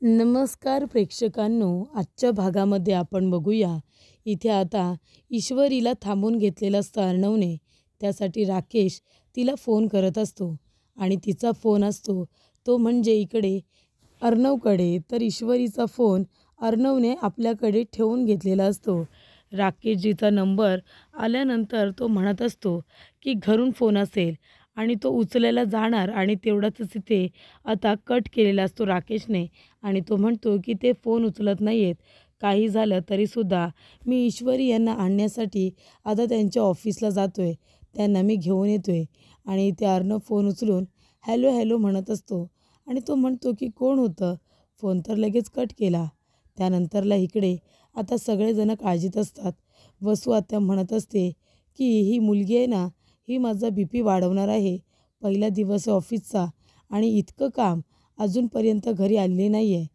नमस्कार प्रेक्षकांनो, आजच्या भागामध्ये आपण बघूया. इथे आता ईश्वरीला थांबून घेतलेलं असतं अर्णवने. त्यासाठी राकेश तिला फोन करत असतो आणि तिचा फोन असतो तो म्हणजे इकडे अर्णवकडे. तर ईश्वरीचा फोन अर्णवने आपल्याकडे ठेवून घेतलेला असतो. राकेशजीचा नंबर आल्यानंतर तो म्हणत असतो की घरून फोन असेल आणि तो उचलायला जाणार आणि तेवढाच तिथे आता कट केलेला असतो राकेशने आणि तो म्हणतो की ते फोन उचलत नाही आहेत. काही झालं तरीसुद्धा मी ईश्वरी यांना आणण्यासाठी आता त्यांच्या ऑफिसला जातो आहे. त्यांना मी घेऊन येतो आहे. आणि ते अर्णव फोन उचलून हॅलो हॅलो म्हणत असतो आणि तो म्हणतो की कोण होतं. फोन तर लगेच कट केला. त्यानंतरला इकडे आता सगळेजण काळजीत असतात. वसू आत्या म्हणत असते की ही मुलगी आहे ना, ही माझा BP वाढवणार आहे. पहिला दिवस आहे ऑफिसचा आणि इतकं काम अजूनपर्यंत घरी आलेली नाही आहे.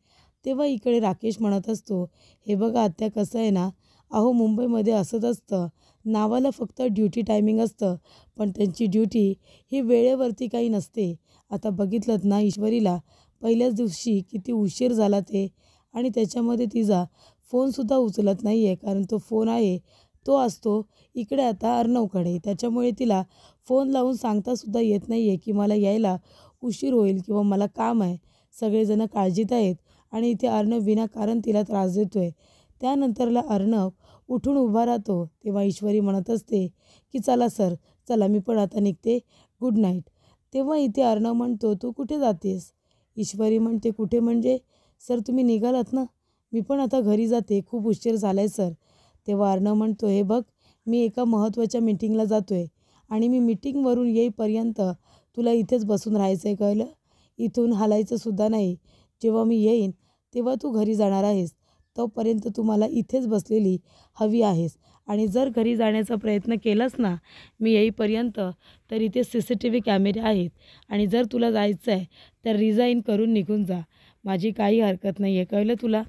तेव्हा इकडे राकेश म्हणत असतो, हे बघा आत्या कसं आहे ना, अहो मुंबईमध्ये असंच असतं. नावाला फक्त ड्युटी टायमिंग असतं, पण त्यांची ड्युटी ही वेळेवरती काही नसते. आता बघितलंत ना ईश्वरीला पहिल्याच दिवशी किती उशीर झाला ते, आणि त्याच्यामध्ये तिचा फोनसुद्धा उचलत नाही आहे. कारण तो फोन आहे तो असतो इकडे आता अर्णवकडे. त्याच्यामुळे तिला फोन लावून सांगतासुद्धा येत नाही आहे की मला यायला उशीर होईल किंवा मला काम आहे. सगळेजण काळजीत आहेत आणि इथे अर्णव विनाकारण तिला त्रास देतो आहे. त्यानंतरला अर्णव उठून उभा राहतो. तेव्हा ईश्वरी म्हणत असते की चला सर, चला मी पण आता निघते, गुड नाईट. तेव्हा इथे अर्णव म्हणतो तू कुठे जातेस. ईश्वरी म्हणते कुठे म्हणजे सर तुम्ही निघालात ना, मी पण आता घरी जाते, खूप उशीर झाला आहे सर. तेव्हा अर्णव म्हणतो हे बघ, मी एका महत्त्वाच्या मीटिंगला जातो आहे आणि मी मीटिंगवरून येईपर्यंत तुला इथेच बसून राहायचं आहे, कळलं. इथून हालायचंसुद्धा नाही. जेव्हा मी येईन तेव्हा तू घरी जाणार आहेस. तोपर्यंत तू मला इथेच बसलेली हवी आहेस. आणि जर घरी जाण्याचा प्रयत्न केलास ना मी येईपर्यंत, तर इथे CCTV कॅमेरे आहेत आणि जर तुला जायचं आहे तर रिझाईन करून निघून जा. माझी काही हरकत नाही आहे, कळलं तुला.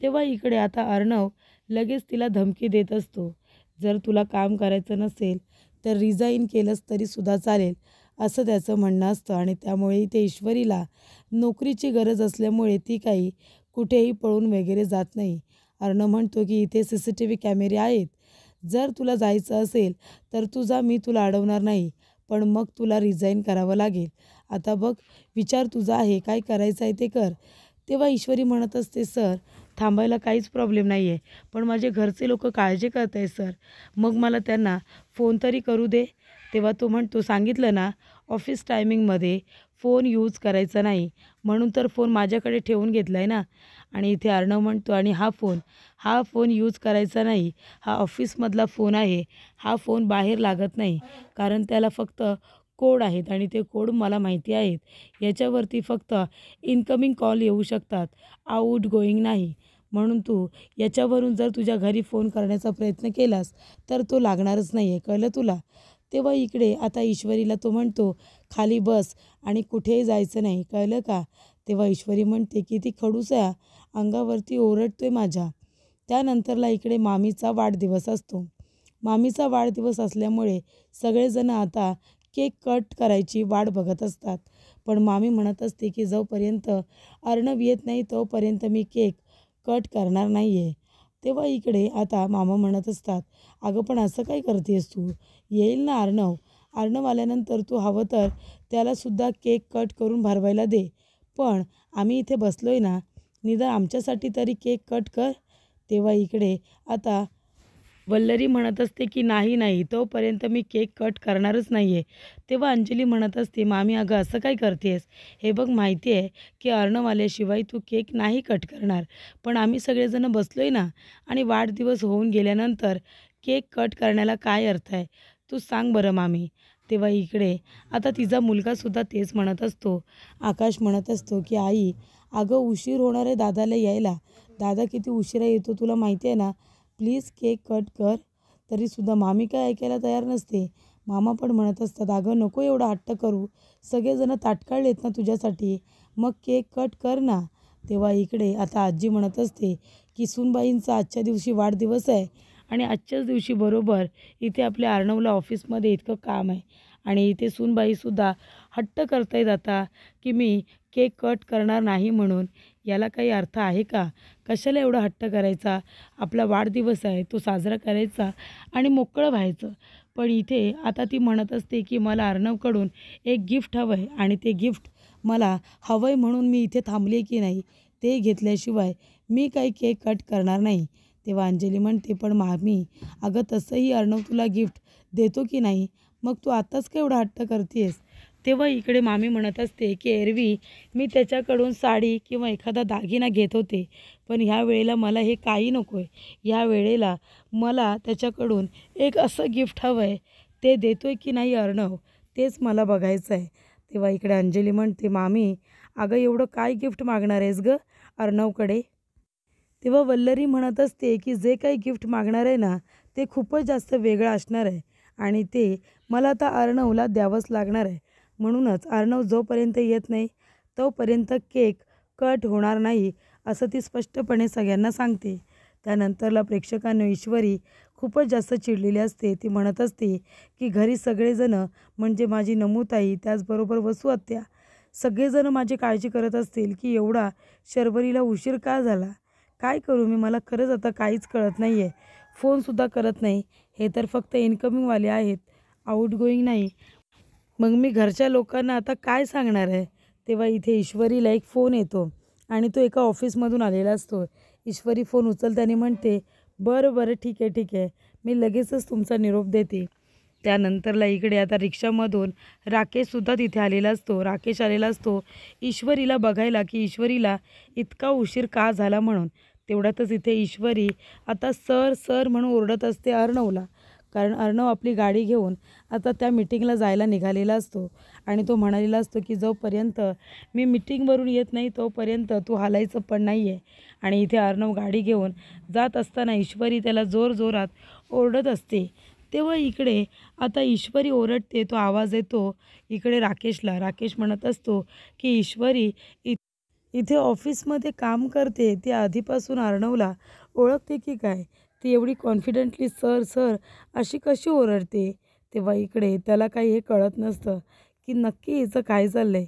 तेव्हा इकडे आता अर्णव लगेच तिला धमकी देत असतो. जर तुला काम करायचं नसेल तर रिझाईन केलंस तरीसुद्धा चालेल, असं त्याचं म्हणणं असतं. आणि त्यामुळे इथे ईश्वरीला नोकरीची गरज असल्यामुळे ती काही कुठेही पळून वगैरे जात नाही. अर्णव म्हणतो की इथे CCTV कॅमेरे आहेत. जर तुला जायचं असेल तर तू जा, मी तुला अडवणार नाही. पण मग तुला रिझाईन करावं लागेल. आता बघ, विचार तुझा आहे, काय करायचं आहे ते कर. तेव्हा ईश्वरी म्हणत असते सर, थांबायला काहीच प्रॉब्लेम नाही आहे, पण माझे घरचे लोक काळजी करत आहे सर, मग मला त्यांना फोन तरी करू दे. तेव्हा तो म्हणतो सांगितलं ना, ऑफिस टायमिंगमध्ये फोन यूज करायचा नाही, म्हणून तर फोन माझ्याकडे ठेवून घेतला आहे ना. आणि इथे अर्णव म्हणतो आणि हा फोन यूज करायचा नाही, हा ऑफिसमधला फोन आहे. हा फोन बाहेर लागत नाही, कारण त्याला फक्त कोड आहेत आणि ते कोड मला माहिती आहेत. याच्यावरती फक्त इनकमिंग कॉल येऊ शकतात, आउट गोईंग नाही. म्हणून तू याच्यावरून जर तुझ्या घरी फोन करण्याचा प्रयत्न केलास तर तो लागणारच नाही आहे, कळलं तुला. तेव्हा इकडे आता ईश्वरीला तो म्हणतो खाली बस आणि कुठेही जायचं नाही, कळलं का. तेव्हा ईश्वरी म्हणते किती खडूस आहे, अंगावरती ओरडतोय माझ्या. त्यानंतरला इकडे मामीचा वाढदिवस असतो. मामीचा वाढदिवस असल्यामुळे सगळेजण आता केक कट करायची वाट बघत असतात. पण मामी म्हणत असते की जोपर्यंत अर्णव येत नाही तोपर्यंत मी केक कट करणार नाही आहे. तेव्हा इकडे आता मामा म्हणत असतात अगं पण असं काय करतेस तू, येईल ना अर्णव. अर्णव आल्यानंतर तू हवं तर त्यालासुद्धा केक कट करून भरवायला दे. पण आम्ही इथे बसलो आहे ना, निदान आमच्यासाठी तरी केक कट कर. तेव्हा इकडे आता वल्लरी म्हणत असते की नाही नाही, तोपर्यंत मी केक कट करणारच नाही आहे. तेव्हा अंजली म्हणत असते मामी अगं असं काय करतेस, हे बघ माहिती आहे की अर्णव आल्याशिवाय तू केक नाही कट करणार, पण आम्ही सगळेजण बसलो आहे ना, आणि वाढदिवस होऊन गेल्यानंतर केक कट करण्याला काय अर्थ आहे, तू सांग बरं मामी. तेव्हा इकडे आता तिचा मुलगासुद्धा तेच म्हणत असतो. आकाश म्हणत असतो की आई, अगं उशीर होणार आहे दादाला यायला, दादा किती उशिरा येतो तुला माहिती आहे ना, प्लीज केक कट कर. तरीसुद्धा मामी काय ऐकायला तयार नसते. मामा पण म्हणत असतात अगं नको एवढा हट्ट करू, सगळेजण ताटकळलेत ना तुझ्यासाठी, मग केक कट कर ना. तेव्हा इकडे आता आजी म्हणत असते की सूनबाईंचा आजच्या दिवशी वाढदिवस आहे आणि आजच्याच दिवशी बरोबर इथे आपल्या अर्णवला ऑफिसमध्ये इतकं काम आहे आणि इथे सूनबाईसुद्धा हट्ट करतायत आता की मी केक कट करणार नाही म्हणून. याला काही अर्थ आहे का? कशाला एवढा हट्ट करायचा? आपला वाढदिवस आहे, तो साजरा करायचा आणि मोकळं व्हायचं. पण इथे आता ती म्हणत असते की मला अर्णवकडून एक गिफ्ट हवं आहे आणि ते गिफ्ट मला हवं आहे म्हणून मी इथे थांबली की नाही, ते घेतल्याशिवाय मी काही केक कट करणार नाही. तेव्हा अंजली म्हणते, पण मामी, अगं तसंही अर्णव तुला गिफ्ट देतो की नाही, मग तू आताच का एवढा हट्ट करतेस? तेव्हा इकडे मामी म्हणत असते की एरवी मी त्याच्याकडून साडी किंवा एखादा दागिना घेत होते, पण ह्या वेळेला मला हे काही नको आहे. ह्या वेळेला मला त्याच्याकडून एक असं गिफ्ट हवं आहे, ते देतो आहे की नाही अर्णव, तेच मला बघायचं आहे. तेव्हा इकडे अंजली म्हणते, मामी, अगं एवढं काय गिफ्ट मागणार आहेस गं अर्णवकडे? तेव्हा वल्लरी म्हणत असते की जे काही गिफ्ट मागणार आहे ना, ते खूपच जास्त वेगळं असणार आहे आणि ते मला आता अर्णवला द्यावंच लागणार आहे. म्हणूनच अर्णव जोपर्यंत येत नाही तोपर्यंत केक कट होणार नाही, असं ती स्पष्टपणे सगळ्यांना सांगते. त्यानंतरला प्रेक्षकांना ईश्वरी खूपच जास्त चिडलेली असते. ती म्हणत असते की घरी सगळेजणं म्हणजे माझी नमूताई, त्याचबरोबर वसू आत्या, सगळेजणं माझी काळजी करत असतील की एवढा शर्वरीला उशीर का झाला? काय करू मी? मला खरंच आता काहीच कळत नाही आहे. फोनसुद्धा करत नाही. हे तर फक्त इन्कमिंगवाले आहेत, आउटगोईंग नाही. मग मी घरच्या लोकांना आता काय सांगणार आहे? तेव्हा इथे ईश्वरीला एक फोन येतो आणि तो एका ऑफिसमधून आलेला असतो. ईश्वरी फोन उचलते आणि म्हणते, बरं बरं, ठीक आहे ठीक आहे, मी लगेचच तुमचा निरोप देते. त्यानंतरला इकडे आता रिक्षामधून राकेशसुद्धा तिथे आलेला असतो. राकेश आलेला असतो ईश्वरीला बघायला की ईश्वरीला इतका उशीर का झाला म्हणून. तेवढ्यातच इथे ईश्वरी आता सर सर म्हणून ओरडत असते अर्णवला, कारण अर्णव आपली गाडी घेऊन आता त्या मीटिंगला जायला निघालेला असतो आणि तो म्हणालेला असतो की जोपर्यंत मी मीटिंगवरून येत नाही तोपर्यंत तू हालायचं पण नाही आहे. आणि इथे अर्णव गाडी घेऊन जात असताना ईश्वरी त्याला जोरजोरात ओरडत असते. तेव्हा इकडे आता ईश्वरी ओरडते, तो आवाज येतो इकडे राकेशला. राकेश म्हणत असतो की ईश्वरी इथे ऑफिसमध्ये काम करते, ती आधीपासून अर्णवला ओळखते की काय? ती एवढी कॉन्फिडेंटली सर सर अशी कशी ओरडते? तेव्हा इकडे त्याला काही हे कळत नसतं की नक्की हिचं काय चाललं आहे.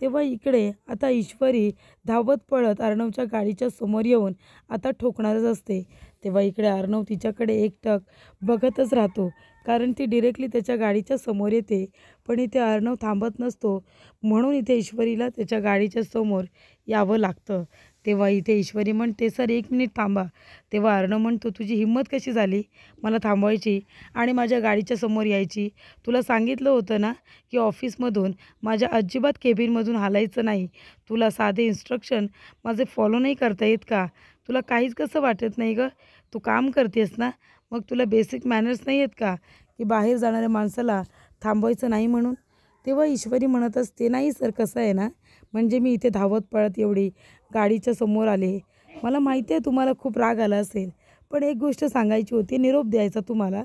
तेव्हा इकडे आता ईश्वरी धावत पळत अर्णवच्या गाडीच्या समोर येऊन आता ठोकणारच असते. तेव्हा इकडे अर्णव तिच्याकडे एकटक बघतच राहतो, कारण ती डिरेक्टली त्याच्या गाडीच्या समोर येते. पण इथे अर्णव थांबत नसतो, म्हणून इथे ईश्वरीला त्याच्या गाडीच्या समोर यावं लागतं. तेव्हा इथे ईश्वरी म्हणते, सर 1 मिनिट थांबा. तेव्हा अर्णव म्हणतो, तुझी हिंमत कशी झाली मला थांबवायची आणि माझ्या गाडीच्या समोर यायची? तुला सांगितलं होतं ना की ऑफिसमधून माझ्या अजिबात केबिनमधून हालायचं नाही. तुला साधे इन्स्ट्रक्शन माझे फॉलो नाही करता येत का? तुला काहीच कसं वाटत नाही गं? तू काम करतेस ना, मग तुला बेसिक मॅनर्स नाही आहेत का की बाहेर जाणाऱ्या माणसाला थांबवायचं नाही म्हणून? तेव्हा ईश्वरी म्हणत असते, नाही सर, कसं आहे ना, म्हणजे मी इथे धावत पळत एवढी गाडीच्या समोर आले. मला माहिती आहे तुम्हाला खूप राग आला असेल, पण एक गोष्ट सांगायची होती, निरोप द्यायचा तुम्हाला,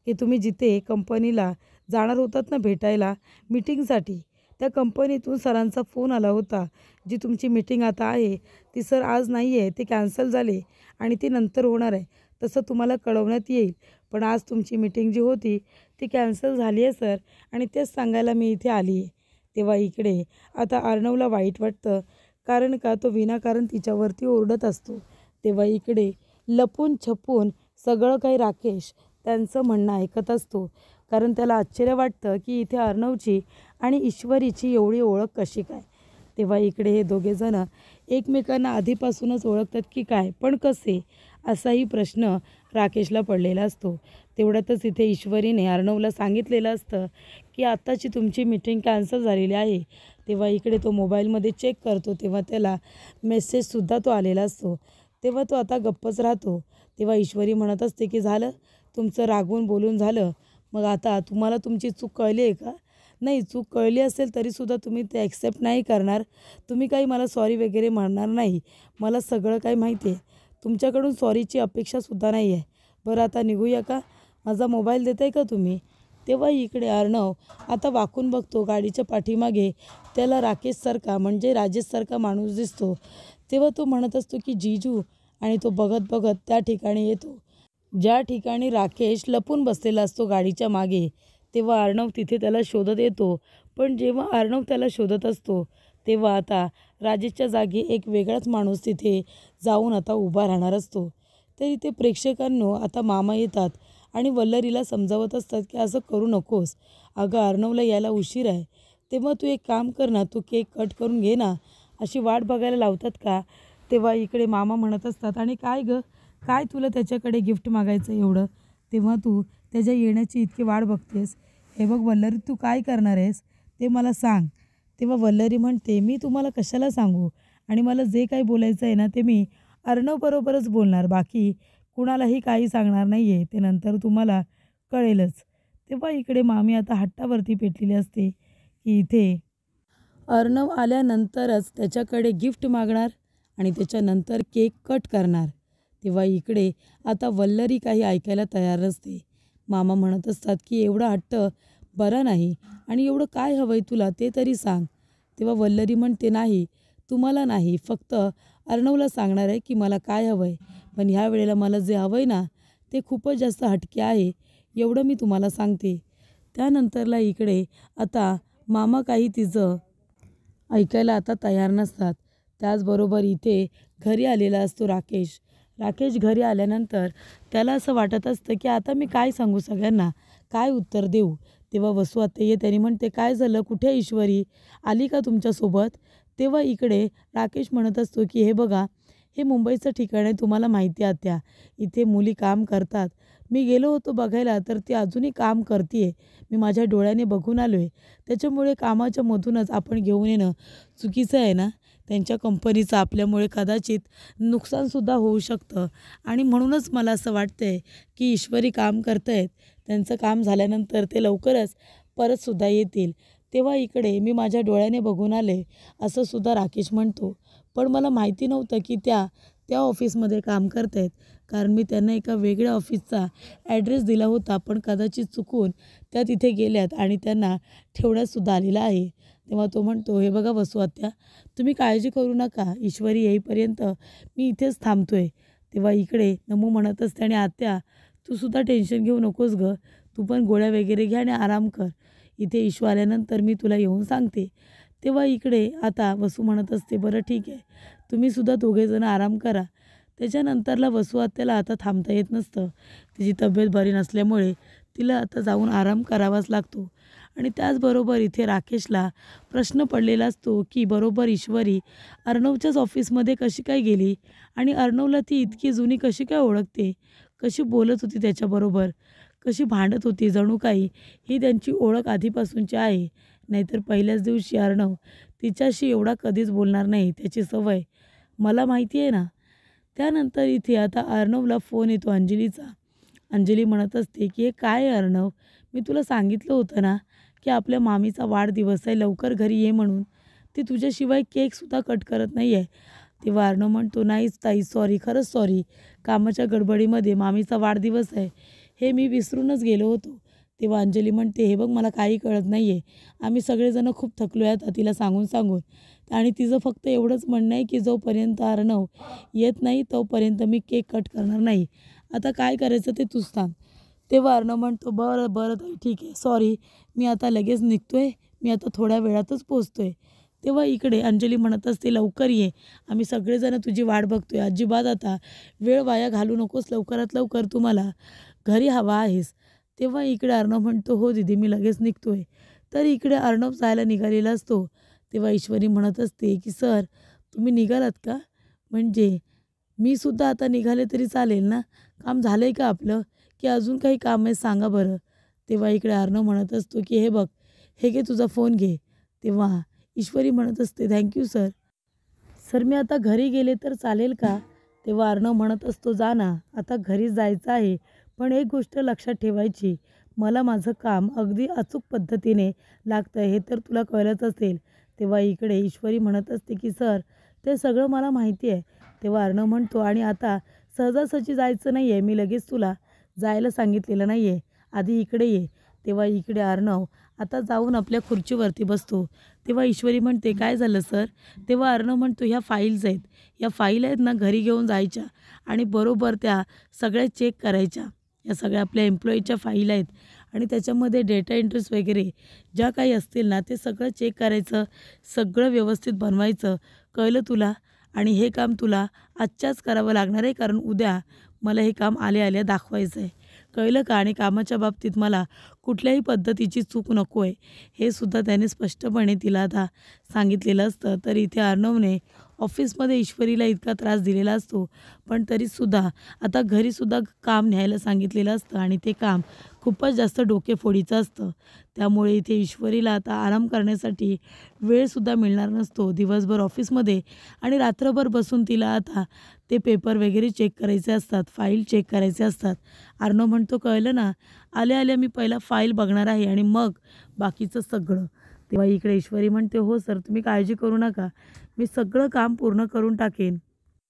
की तुम्ही जिथे कंपनीला जाणार होतात ना भेटायला मीटिंगसाठी, त्या कंपनीतून सरांचा फोन आला होता. जी तुमची मीटिंग आता आहे ती सर आज नाही आहे, ती कॅन्सल झाली आणि ती नंतर होणार आहे. तसं तुम्हाला कळवण्यात येईल. पण आज तुमची मीटिंग जी होती ती कॅन्सल झाली आहे सर, आणि तेच सांगायला मी इथे आली आहे. तेव्हा इकडे आता अर्णवला वाईट वाटतं, कारण का तो विनाकारण तिच्यावरती ओरडत असतो. तेव्हा इकडे लपून छपून सगळं काही राकेश त्यांचं म्हणणं ऐकत असतो, कारण त्याला आश्चर्य वाटतं की इथे अर्णवची आणि ईश्वरीची एवढी ओळख कशी काय. तेव्हा इकडे हे दोघेजणं एकमेकांना आधीपासूनच ओळखतात की काय, पण कसे, असाही प्रश्न राकेशला पडलेला असतो. तेवढ्यातच इथे ईश्वरीने अर्णवला सांगितलेलं असतं की आत्ताची तुमची मीटिंग कॅन्सल झालेली आहे. तेव्हा इकडे तो मोबाईलमध्ये चेक करतो, तेव्हा त्याला मेसेजसुद्धा तो आलेला असतो. तेव्हा तो आता गप्पच राहतो. तेव्हा ईश्वरी म्हणत असते की झालं तुमचं, रागवून बोलून झालं, मग आता तुम्हाला तुमची चूक कळली आहे का? नाही, चूक कळली असेल तरीसुद्धा तुम्ही ते ॲक्सेप्ट नाही करणार. तुम्ही काही मला सॉरी वगैरे म्हणणार नाही. मला सगळं काही माहिती आहे. तुमच्याकडून सॉरीची अपेक्षासुद्धा नाही आहे. बरं, आता निघूया का? माझा मोबाईल देताय का तुम्ही? तेव्हा इकडे अर्णव आता वाकून बघतो गाडीच्या पाठीमागे, त्याला राकेशसारखा म्हणजे राजेशसारखा माणूस दिसतो. तेव्हा तो म्हणत असतो की जीजू, आणि तो बघत बघत त्या ठिकाणी येतो ज्या ठिकाणी राकेश लपून बसलेला असतो गाडीच्या मागे. तेव्हा अर्णव तिथे त्याला शोधत येतो. पण जेव्हा अर्णव त्याला शोधत असतो तेव्हा आता राजेशच्या जागी एक वेगळाच माणूस तिथे जाऊन आता उभा राहणार असतो. तर इथे प्रेक्षकांनो आता मामा येतात आणि वल्लरीला समजावत असतात की असं करू नकोस, अगं अर्णवला यायला उशीर आहे. तेव्हा तू एक काम कर ना, तू केक कट करून घे ना, अशी वाट बघायला लावतात का. तेव्हा इकडे मामा म्हणत असतात, आणि काय गं, काय तुला त्याच्याकडे गिफ्ट मागायचं एवढं, तेव्हा तू त्याच्या येण्याची इतकी वाट बघतेस. हे बघ वल्लरी, तू काय करणार आहेस ते मला सांग. तेव्हा वल्लरी म्हणते, मी तुम्हाला कशाला सांगू, आणि मला जे काही बोलायचं आहे ना ते मी अर्णवबरोबरच बोलणार, बाकी कुणालाही काही सांगणार नाही आहे, ते नंतर तुम्हाला कळेलच. तेव्हा इकडे मामी आता हट्टावरती पेटलेली असते की इथे अर्णव आल्यानंतरच त्याच्याकडे गिफ्ट मागणार आणि त्याच्यानंतर केक कट करणार. तेव्हा इकडे आता वल्लरी काही ऐकायला तयार नसते. मामा म्हणत असतात की एवढा हट्ट बरा नाही, आणि एवढं काय हवं आहे तुला ते तरी सांग. तेव्हा वल्लरी म्हणते, नाही तुम्हाला नाही, फक्त अर्णवला सांगणार आहे की मला काय हवं आहे, पण ह्या वेळेला मला जे हवं आहे ना ते खूपच जास्त हटके आहे, एवढं मी तुम्हाला सांगते. त्यानंतरला इकडे आता मामा काही तिचं ऐकायला आता तयार नसतात. त्याचबरोबर इथे घरी आलेला असतो राकेश. राकेश घरी आल्यानंतर त्याला असं वाटत असतं की आता मी काय सांगू सगळ्यांना, काय उत्तर देऊ. तेव्हा वसू आत्या येते आणि म्हणते, काय झालं, कुठे ईश्वरी, आली का तुमच्यासोबत. तेव्हा इकडे राकेश म्हणत असतो की हे बघा, हे मुंबईचं ठिकाण आहे, तुम्हाला माहिती आहे आत्या, इथे मुली काम करतात. मी गेलो होतो बघायला तर ती अजूनही काम करते, मी माझ्या डोळ्याने बघून आलो आहे. त्याच्यामुळे कामाच्या मधूनच आपण घेऊन येणं चुकीचं आहे ना. त्यांच्या कंपनीचं आपल्यामुळे कदाचित नुकसानसुद्धा होऊ शकतं, आणि म्हणूनच मला असं वाटतं आहे की ईश्वरी काम करत आहेत, त्यांचं काम झाल्यानंतर ते लवकरच परतसुद्धा येतील. तेव्हा इकडे मी माझ्या डोळ्याने बघून आले असं सुद्धा राकेश म्हणतो. पण मला माहिती नव्हतं की त्या त्या ऑफिसमध्ये काम करत आहेत, कारण मी त्यांना एका वेगळ्या ऑफिसचा ॲड्रेस दिला होता, पण कदाचित चुकून त्या तिथे गेल्यात आणि त्यांना ठेवण्यातसुद्धा आलेला आहे. तेव्हा तो म्हणतो, हे बघा वसू आत्या, तुम्ही काळजी करू नका, ईश्वरी येईपर्यंत मी इथेच थांबतो आहे. तेव्हा इकडे नमू म्हणत असते, आणि आत्या तू सुद्धा टेन्शन घेऊ नकोस गं, तू पण गोळ्या वगैरे घ्या आणि आराम कर, इथे इश्यू आल्यानंतर मी तुला येऊन सांगते. तेव्हा इकडे आता वसू म्हणत असते, बरं ठीक आहे, तुम्हीसुद्धा दोघेजणं आराम करा. त्याच्यानंतरला वसू आत्याला आता थांबता येत नसतं, तिची तब्येत बरी नसल्यामुळे तिला आता जाऊन आराम करावाच लागतो. आणि त्याचबरोबर इथे राकेशला प्रश्न पडलेला असतो की बरोबर ईश्वरी अर्णवच्याच ऑफिसमध्ये कशी काय गेली, आणि अर्णवला ती इतकी जुनी कशी काय ओळखते, कशी बोलत होती त्याच्याबरोबर, कशी भांडत होती, जणू काही ही त्यांची ओळख आधीपासूनची आहे. नाहीतर पहिल्याच दिवशी अर्णव तिच्याशी एवढा कधीच बोलणार नाही, त्याची सवय मला माहिती आहे ना. त्यानंतर इथे आता अर्णवला फोन येतो अंजलीचा. अंजली म्हणत असते की हे काय आहे अर्णव, मी तुला सांगितलं होतं ना की आपल्या मामीचा वाढदिवस आहे, लवकर घरी ये म्हणून, ती तुझ्याशिवाय केकसुद्धा कट करत नाही आहे. तेव्हा अर्णव म्हणतो, नाहीच ताई, सॉरी, खरंच सॉरी, कामाच्या गडबडीमध्ये मामीचा वाढदिवस आहे हे मी विसरूनच गेलो होतो. तेव्हा अंजली म्हणते, हे बघ मला काही कळत नाही आहे, आम्ही सगळेजण खूप थकलो आहे आता तिला सांगून सांगून, आणि तिचं फक्त एवढंच म्हणणं आहे की जोपर्यंत अर्णव येत नाही तोपर्यंत मी केक कट करणार नाही, आता काय करायचं ते तूच सांग. तेव्हा अर्णव म्हणतो, बरं बरं ताई, ठीक आहे, सॉरी, मी आता लगेच निघतो आहे, मी आता थोड्या वेळातच पोचतो आहे. तेव्हा इकडे अंजली म्हणत असते, लवकर ये, आम्ही सगळेजण तुझी वाट बघतो आहे, अजिबात आता वेळ वाया घालू नकोस, लवकरात लवकर तू मला घरी हवा आहेस. तेव्हा इकडे अर्णव म्हणतो, हो दीदी, मी लगेच निघतो आहे. तर इकडे अर्णव जायला निघालेला असतो. तेव्हा ईश्वरी म्हणत असते की सर, तुम्ही निघालात का, म्हणजे मी सुद्धा आता निघाले तरी चालेल ना, काम झालं आहे का आपलं, की अजून काही काम आहे सांगा बरं. तेव्हा इकडे अर्णव म्हणत असतो की हे बघ, हे घे तुझा फोन घे. तेव्हा ईश्वरी म्हणत असते, थँक्यू सर. सर, मी आता घरी गेले तर चालेल का. तेव्हा अर्णव म्हणत असतो, जा ना, आता घरी जायचं आहे, पण एक गोष्ट लक्षात ठेवायची, मला माझं काम अगदी अचूक पद्धतीने लागतं हे तर तुला कळलंच असेल. तेव्हा इकडे ईश्वरी म्हणत असते की सर, ते सगळं मला माहिती आहे. तेव्हा अर्णव म्हणतो, आणि आता सहजासहजी जायचं नाही आहे, मी लगेच तुला जायला सांगितलेलं नाही आहे, आधी इकडे ये. तेव्हा इकडे अर्णव आता जाऊन आपल्या खुर्चीवरती बसतो. तेव्हा ईश्वरी म्हणते, काय झालं सर. तेव्हा अर्णव म्हणतो, ह्या फाईल्स आहेत, या फाईल आहेत ना, घरी घेऊन जायच्या आणि बरोबर त्या सगळ्या चेक करायच्या. या सगळ्या आपल्या एम्प्लॉईच्या फाईल आहेत, आणि त्याच्यामध्ये डेटा एंट्रीज वगैरे ज्या काही असतील ना ते सगळं चेक करायचं, सगळं व्यवस्थित बनवायचं. कळलं तुला? आणि हे काम तुला आजच्याच करावं लागणार आहे, कारण उद्या मला हे काम आल्या आल्या दाखवायचं आहे. कळलं का? आणि कामाच्या बाबतीत मला कुठल्याही पद्धतीची चूक नको आहे, हे सुद्धा त्याने स्पष्टपणे तिला आता सांगितलेलं असतं. तर इथे अर्णवने ऑफिसमध्ये ईश्वरीला इतका त्रास दिलेला असतो, पण तरीसुद्धा आता घरीसुद्धा काम न्यायला सांगितलेलं असतं आणि ते काम खूपच जास्त डोकेफोडीचं असतं. त्यामुळे इथे ईश्वरीला आता आराम करण्यासाठी वेळसुद्धा मिळणार नसतो दिवसभर ऑफिसमध्ये, आणि रात्रभर बसून तिला आता ते पेपर वगैरे चेक करायचे असतात, फाईल चेक करायचे असतात. अर्णव म्हणतो, कळलं ना, आल्या आल्या मी पहिला फाईल बघणार आहे आणि मग बाकीचं सगळं. तेव्हा इकडे ईश्वरी म्हणते, हो सर, तुम्ही काळजी करू नका, मी सगळं काम पूर्ण करून टाकेन.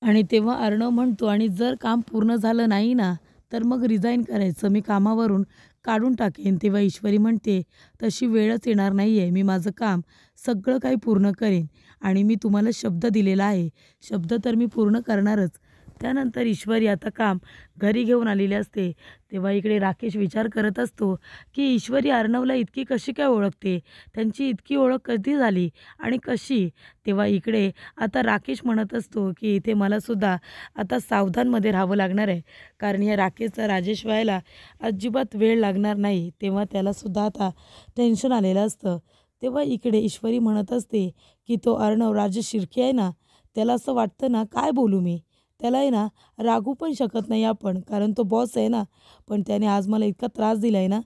आणि तेव्हा अर्णव म्हणतो, आणि जर काम पूर्ण झालं नाही ना, तर मग रिझाईन करायचं, मी कामावरून काढून टाकेन. तेव्हा ईश्वरी म्हणते, तशी वेळच येणार नाही आहे, मी माझं काम सगळं काही पूर्ण करेन आणि मी तुम्हाला शब्द दिलेला आहे, शब्द तर मी पूर्ण करणारच. त्यानंतर ईश्वरी आता काम घरी घेऊन आलेली असते. तेव्हा इकडे राकेश विचार करत असतो की ईश्वरी अर्णवला इतकी कशी काय ओळखते, त्यांची इतकी ओळख कधी झाली आणि कशी. तेव्हा इकडे आता राकेश म्हणत असतो की इथे मलासुद्धा आता सावधानमध्ये राहावं लागणार आहे, कारण या राकेशचा राजेश व्हायला अजिबात वेळ लागणार नाही. तेव्हा त्यालासुद्धा आता टेन्शन आलेलं असतं. तेव्हा इकडे ईश्वरी म्हणत असते की तो अर्णव राजेश शिर्के आहे ना, त्याला असं वाटतं ना, काय बोलू मी, त्याला आहे ना रागवू पण शकत नाही आपण, कारण तो बॉस आहे ना, पण त्याने आज मला इतका त्रास दिला आहे ना.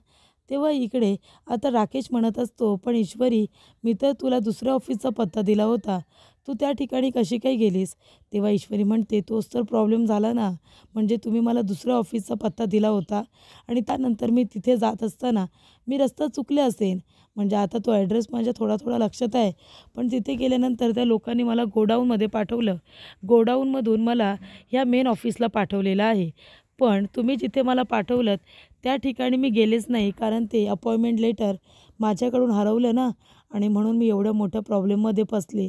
तेव्हा इकडे आता राकेश म्हणत असतो, पण ईश्वरी, मी तर तुला दुसऱ्या ऑफिसचा पत्ता दिला होता, तू त्या ठिकाणी कशी काय गेलीस? तेव्हा ईश्वरी म्हणते, तोच तर प्रॉब्लेम झाला ना, म्हणजे तुम्ही मला दुसऱ्या ऑफिसचा पत्ता दिला होता आणि त्यानंतर मी तिथे जात असताना मी रस्ता चुकले असेल, म्हणजे आता तो ॲड्रेस माझ्या थोडा थोडा लक्षात आहे, पण तिथे गेल्यानंतर त्या लोकांनी मला गोडाऊनमध्ये पाठवलं, गोडाऊनमधून मला ह्या मेन ऑफिसला पाठवलेलं आहे. पण तुम्ही जिथे मला पाठवलंत त्या ठिकाणी मी गेलेच नाही, कारण ते अपॉइंटमेंट लेटर माझ्याकडून हरवलं ना, आणि म्हणून मी एवढ्या मोठ्या प्रॉब्लेममध्ये फसले.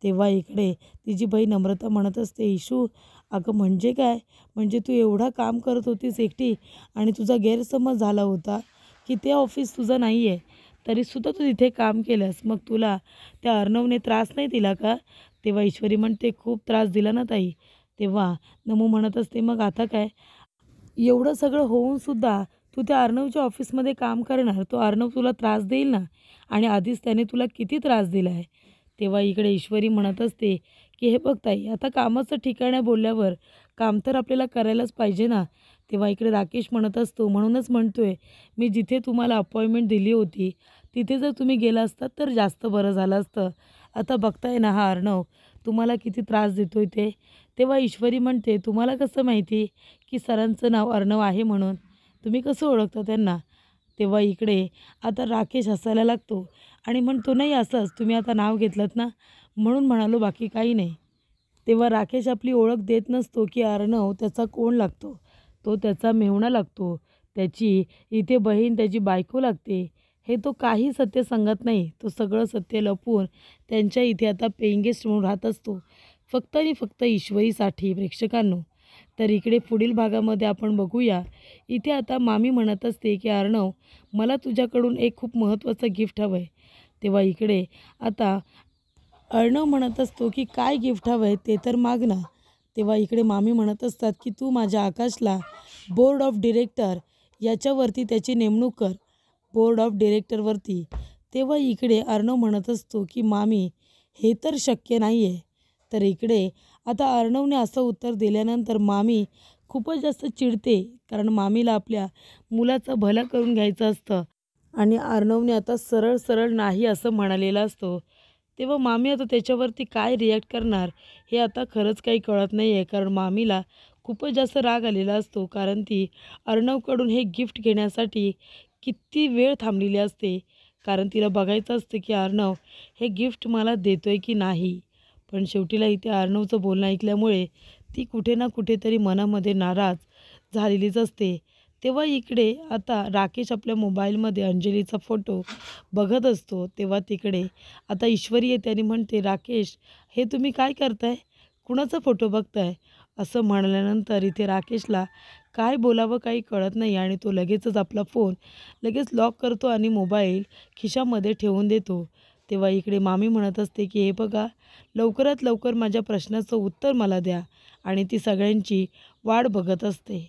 तेव्हा इकडे तिची बहीण नम्रता म्हणत असते, इशू, अगं म्हणजे काय, म्हणजे तू एवढा काम करत होतीस एकटी आणि तुझा गैरसमज झाला होता की ते ऑफिस तुझं नाही आहे, तरीसुद्धा तू तिथे काम केलंस, मग तुला त्या अर्णवने त्रास नाही दिला का? तेव्हा ईश्वरी म्हणते, खूप त्रास दिला ना ताई. तेव्हा नमू म्हणत असते, मग आता काय, एवढं सगळं होऊनसुद्धा तू त्या अर्णवच्या ऑफिसमध्ये काम करणार, तो अर्णव तुला त्रास देईल ना, आणि आधीच त्याने तुला किती त्रास दिला आहे. तेव्हा इकडे ईश्वरी म्हणत असते की हे बघ ताई, आता कामाचं ठिकाण आहे बोलल्यावर काम तर आपल्याला करायलाच पाहिजे ना. तेव्हा इकडे राकेश म्हणत असतो, म्हणूनच म्हणतोय, मी जिथे तुम्हाला अपॉइंटमेंट दिली होती तिथे जर तुम्ही गेला असतात तर जास्त बरं झालं असतं. आता बघताय ना हा अर्णव तुम्हाला किती त्रास देतोय ते. तेव्हा ईश्वरी म्हणते, तुम्हाला कसं माहिती की सरांचं नाव अर्णव आहे म्हणून, तुम्ही कसं ओळखता त्यांना? तेव्हा इकडे आता राकेश हसायला लागतो आणि म्हणतो, नाही असंच, तुम्ही आता नाव घेतलंत ना म्हणून म्हणालो, बाकी काही नाही. तेव्हा राकेश आपली ओळख देत नसतो की अर्णव त्याचा कोण लागतो, तो त्याचा मेहुणा लागतो, त्याची इथे बहीण, त्याची बायको लागते. हे तो काही सत्य सांगत नाही, तो सगळं सत्य लपवून त्यांच्या इथे आता पेइंग गेस्ट म्हणून राहत असतो, फक्त आणि फक्त ईश्वरीसाठी. प्रेक्षकांनो, तर इकडे पुढील भागामध्ये आपण बघूया, इथे आता मामी म्हणत असते की अर्णव, मला तुझ्याकडून एक खूप महत्त्वाचं गिफ्ट हवं आहे. तेव्हा इकडे आता अर्णव म्हणत असतो की काय गिफ्ट हवं आहे ते तर माग ना. तेव्हा इकडे मामी म्हणत असतात की तू माझ्या आकाशला बोर्ड ऑफ डिरेक्टर याच्यावरती त्याची नेमणूक कर, बोर्ड ऑफ डिरेक्टरवरती. तेव्हा इकडे अर्णव म्हणत असतो की मामी, हे तर शक्य नाही आहे. तर इकडे आता अर्णवने असं उत्तर दिल्यानंतर मामी खूपच जास्त चिडते, कारण मामीला आपल्या मुलाचं भलं करून घ्यायचं असतं आणि अर्णवने आता सरळ सरळ नाही असं म्हणालेलं असतो. तेव्हा मामी आता त्याच्यावरती काय रिॲक्ट करणार हे आता खरंच काही कळत नाही आहे, कारण मामीला खूपच जास्त राग आलेला असतो, कारण ती अर्णवकडून हे गिफ्ट घेण्यासाठी किती वेळ थांबलेली असते, कारण तिला बघायचं असतं की अर्णव हे गिफ्ट मला देतोय की नाही. पण शेवटीला इथे अर्णवचं बोलणं ऐकल्यामुळे ती कुठे ना कुठेतरी मनामध्ये नाराज झालेलीच असते. तेव्हा इकडे आता राकेश आपल्या मोबाईलमध्ये अंजलीचा फोटो बघत असतो. तेव्हा तिकडे आता ईश्वरी येते आणि म्हणते, राकेश, हे तुम्ही काय करताय, कुणाचा फोटो बघताय? असं म्हणाल्यानंतर इथे राकेशला काय बोलावं काही कळत नाही आणि तो लगेचच आपला फोन लगेच लॉक करतो आणि मोबाईल खिशामध्ये ठेवून देतो. तेव्हा इकडे मामी म्हणत असते की हे बघा, लवकरात लवकर माझ्या प्रश्नाचं उत्तर मला द्या आणि ती सगळ्यांची वाट बघत असते.